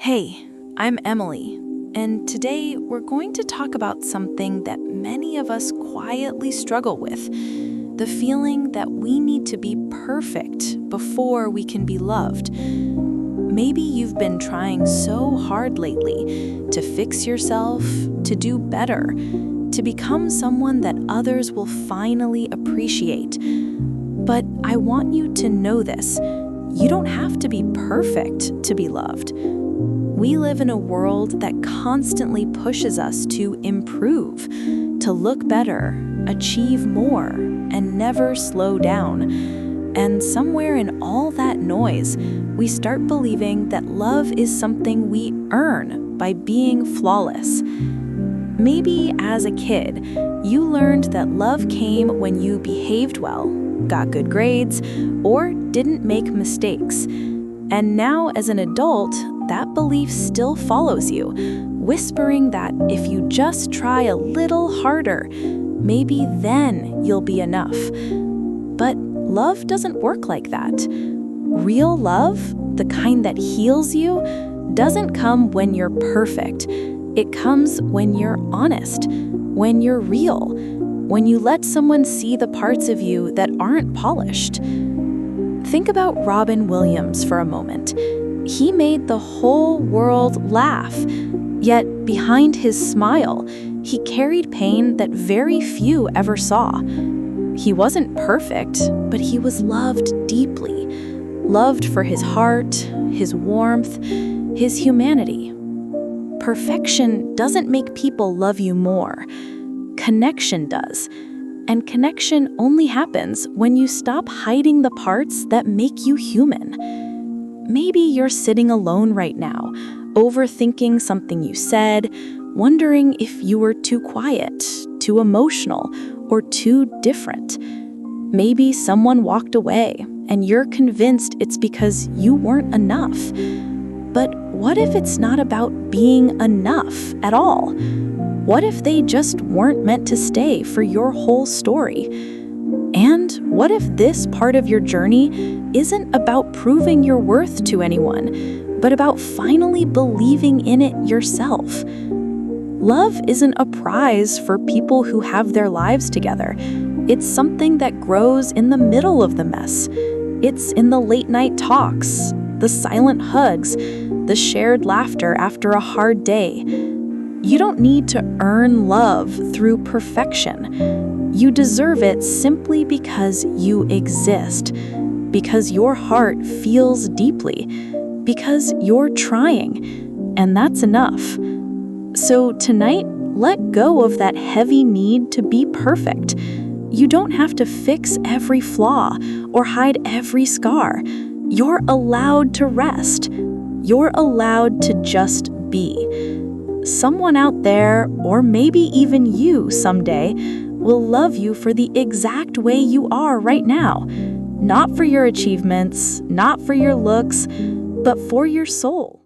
Hey, I'm Emily, and today we're going to talk about something that many of us quietly struggle with, the feeling that we need to be perfect before we can be loved. Maybe you've been trying so hard lately to fix yourself, to do better, to become someone that others will finally appreciate. But I want you to know this. You don't have to be perfect to be loved. We live in a world that constantly pushes us to improve, to look better, achieve more, and never slow down. And somewhere in all that noise, we start believing that love is something we earn by being flawless. Maybe as a kid, you learned that love came when you behaved well, got good grades, or didn't make mistakes. And now as an adult, that belief still follows you, whispering that if you just try a little harder, maybe then you'll be enough. But love doesn't work like that. Real love, the kind that heals you, doesn't come when you're perfect. It comes when you're honest, when you're real, when you let someone see the parts of you that aren't polished. Think about Robin Williams for a moment. He made the whole world laugh, yet behind his smile, he carried pain that very few ever saw. He wasn't perfect, but he was loved deeply, loved for his heart, his warmth, his humanity. Perfection doesn't make people love you more. Connection does. And connection only happens when you stop hiding the parts that make you human. Maybe you're sitting alone right now, overthinking something you said, wondering if you were too quiet, too emotional, or too different. Maybe someone walked away, and you're convinced it's because you weren't enough. But what if it's not about being enough at all? What if they just weren't meant to stay for your whole story? And what if this part of your journey isn't about proving your worth to anyone, but about finally believing in it yourself? Love isn't a prize for people who have their lives together. It's something that grows in the middle of the mess. It's in the late-night talks, the silent hugs, the shared laughter after a hard day. You don't need to earn love through perfection. You deserve it simply because you exist, because your heart feels deeply, because you're trying, and that's enough. So tonight, let go of that heavy need to be perfect. You don't have to fix every flaw or hide every scar. You're allowed to rest. You're allowed to just be. Someone out there, or maybe even you someday, will love you for the exact way you are right now. Not for your achievements, not for your looks, but for your soul.